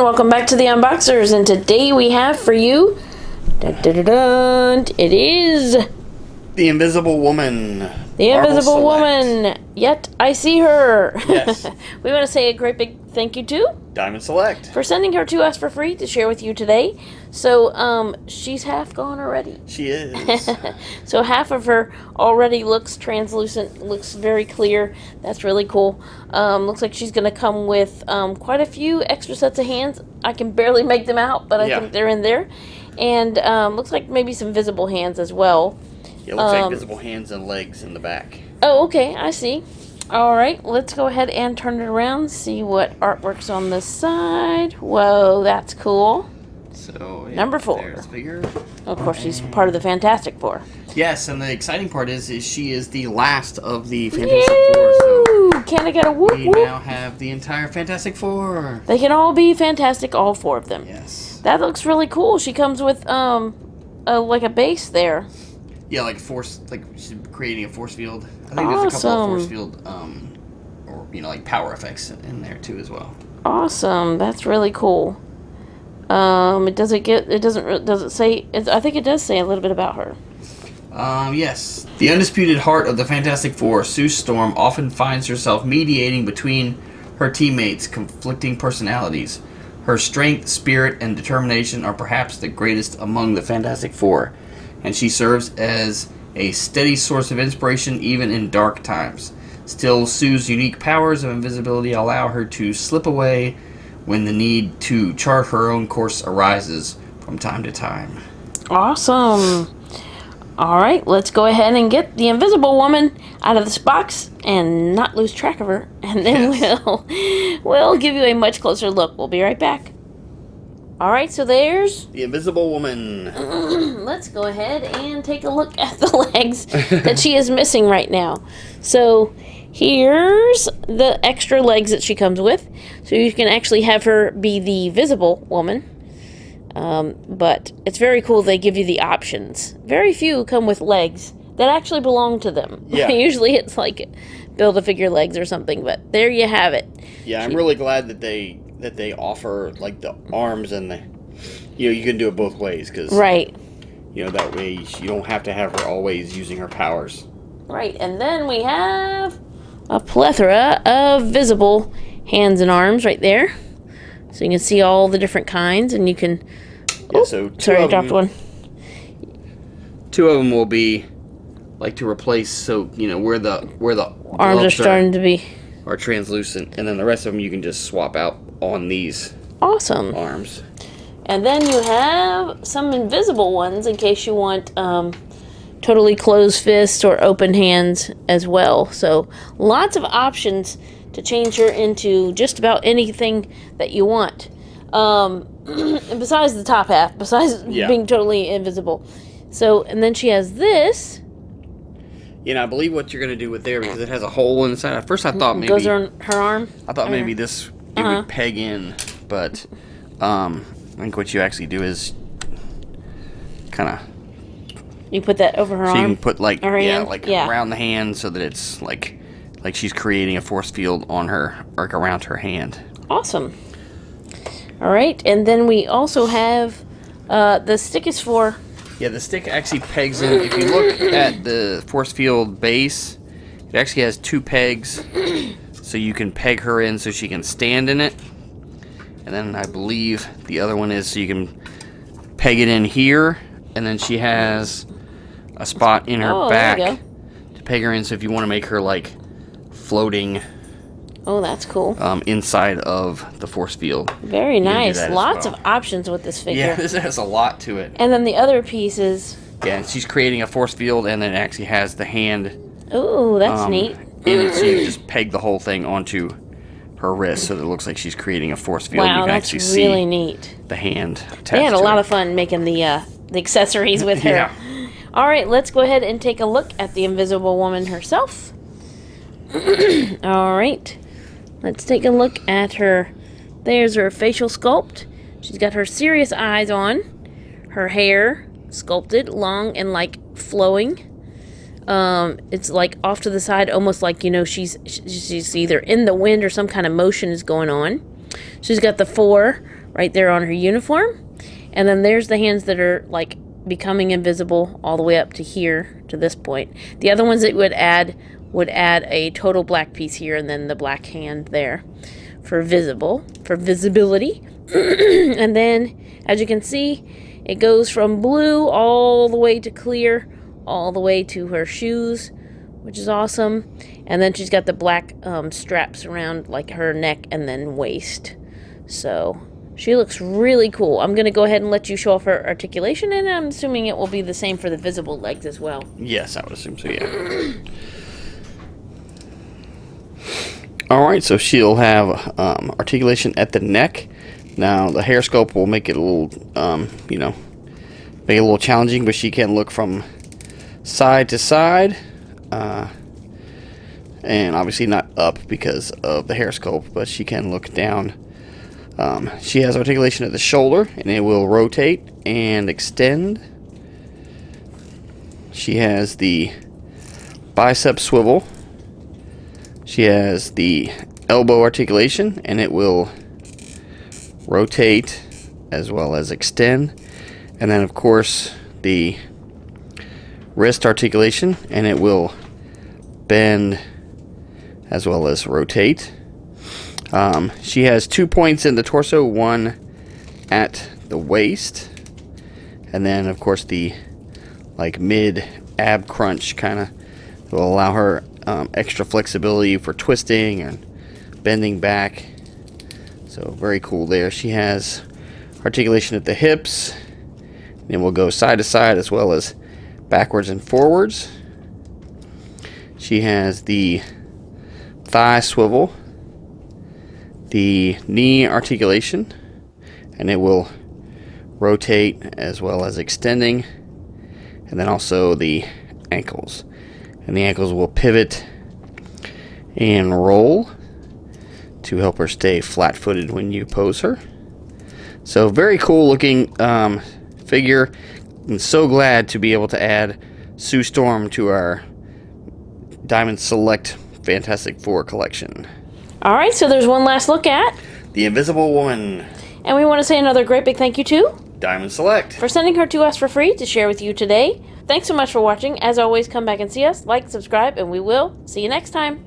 welcome back to the Unboxers, and today we have for you, it is the Invisible Woman. The Invisible Woman. Yet I see her. Yes. We want to say a great big thank you to Diamond Select for sending her to us for free to share with you today. So, she's half gone already. She is. So half of her already looks translucent, looks very clear. That's really cool. Looks like she's going to come with quite a few extra sets of hands. I can barely make them out, but I think they're in there. And looks like maybe some visible hands as well. Yeah, it looks like visible hands and legs in the back. Oh, okay, I see. All right, let's go ahead and turn it around, see what artwork's on this side. Whoa, that's cool. So, yeah, Number 4. There's the figure. Of course, she's part of the Fantastic Four. Yes, and the exciting part is she is the last of the Fantastic Four. So can I get a whoop we whoop? now have the entire Fantastic Four. They can all be fantastic, all 4 of them. Yes. That looks really cool. She comes with like a base there. Yeah, like force, like she's creating a force field. I think there's a couple of force field, or like power effects in there too as well. Awesome. That's really cool. Does it say? I think it does say a little bit about her. Yes. The undisputed heart of the Fantastic Four, Sue Storm, often finds herself mediating between her teammates' conflicting personalities. Her strength, spirit, and determination are perhaps the greatest among the Fantastic Four, and she serves as a steady source of inspiration even in dark times. Still, Sue's unique powers of invisibility allow her to slip away when the need to chart her own course arises from time to time. Awesome. All right, let's go ahead and get the Invisible Woman out of this box and not lose track of her, and then we'll give you a much closer look. We'll be right back. All right, so there's the Invisible Woman. Let's go ahead and take a look at the legs that she is missing right now. So here's the extra legs that she comes with. So you can actually have her be the Visible Woman. But it's very cool they give you the options. Very few come with legs that actually belong to them. Yeah. Usually it's like Build-A-Figure legs or something, but there you have it. Yeah, I'm really glad that they offer like the arms and the you can do it both ways because that way you don't have to have her always using her powers. Right, and then we have a plethora of visible hands and arms right there. So you can see all the different kinds, and you can... sorry, I dropped one. 2 of them will be like to replace, where the arms are starting to be translucent, and then the rest of them you can just swap out on these arms. And then you have some invisible ones in case you want totally closed fists or open hands as well. So lots of options to change her into just about anything that you want. And besides the top half, being totally invisible. So, and then she has this. I believe what you're going to do with there, because it has a hole inside. At first I thought maybe... Goes on her arm? I thought maybe this would peg in, but I think what you actually do is kind of... You put that over her arm? So you can put around the hand so that it's like she's creating a force field on her, or around her hand. Awesome. All right, and then we also have the stick is for... Yeah, the stick actually pegs in. If you look at the force field base, it actually has 2 pegs, so you can peg her in so she can stand in it. And then I believe the other one is so you can peg it in here, and then she has a spot in her back to peg her in. So if you want to make her like floating... Oh, that's cool. Inside of the force field. Very nice. Lots of options with this figure. Yeah, this has a lot to it. And then the other pieces. Yeah, and she's creating a force field, and then it actually has the hand. Ooh, that's neat. In it, so you just peg the whole thing onto her wrist, so that it looks like she's creating a force field. Wow, you can that's actually really see neat. The hand attached. They had a lot of fun making the accessories with her. Yeah. All right, let's go ahead and take a look at the Invisible Woman herself. All right. Let's take a look at her. There's her facial sculpt. She's got her serious eyes on. Her hair sculpted, long and like flowing. It's like off to the side, almost like, she's either in the wind or some kind of motion is going on. She's got the 4 right there on her uniform. And then there's the hands that are like becoming invisible all the way up to here, to this point. The other ones that would add a total black piece here and then the black hand there for visibility. And then, as you can see, it goes from blue all the way to clear, all the way to her shoes, which is awesome. And then she's got the black straps around like her neck and then waist. So she looks really cool. I'm going to go ahead and let you show off her articulation, and I'm assuming it will be the same for the visible legs as well. Yes, I would assume so, yeah. Alright, so she'll have articulation at the neck. Now, the hair sculpt will make it a little, make it a little challenging, but she can look from side to side. And obviously not up because of the hair sculpt, but she can look down. She has articulation at the shoulder, and it will rotate and extend. She has the bicep swivel. She has the elbow articulation, and it will rotate as well as extend. And then, of course, the wrist articulation, and it will bend as well as rotate. She has 2 points in the torso, one at the waist, and then of course the like mid ab crunch kind of will allow her extra flexibility for twisting and bending back. So very cool there. She has articulation at the hips, and will go side to side as well as backwards and forwards. She has the thigh swivel, the knee articulation, and it will rotate as well as extending, and then also the ankles, and the ankles will pivot and roll to help her stay flat-footed when you pose her. So very cool looking figure. I'm so glad to be able to add Sue Storm to our Diamond Select Fantastic Four collection. Alright, so there's one last look at The Invisible Woman. And we want to say another great big thank you to Diamond Select for sending her to us for free to share with you today. Thanks so much for watching. As always, come back and see us, like, subscribe, and we will see you next time.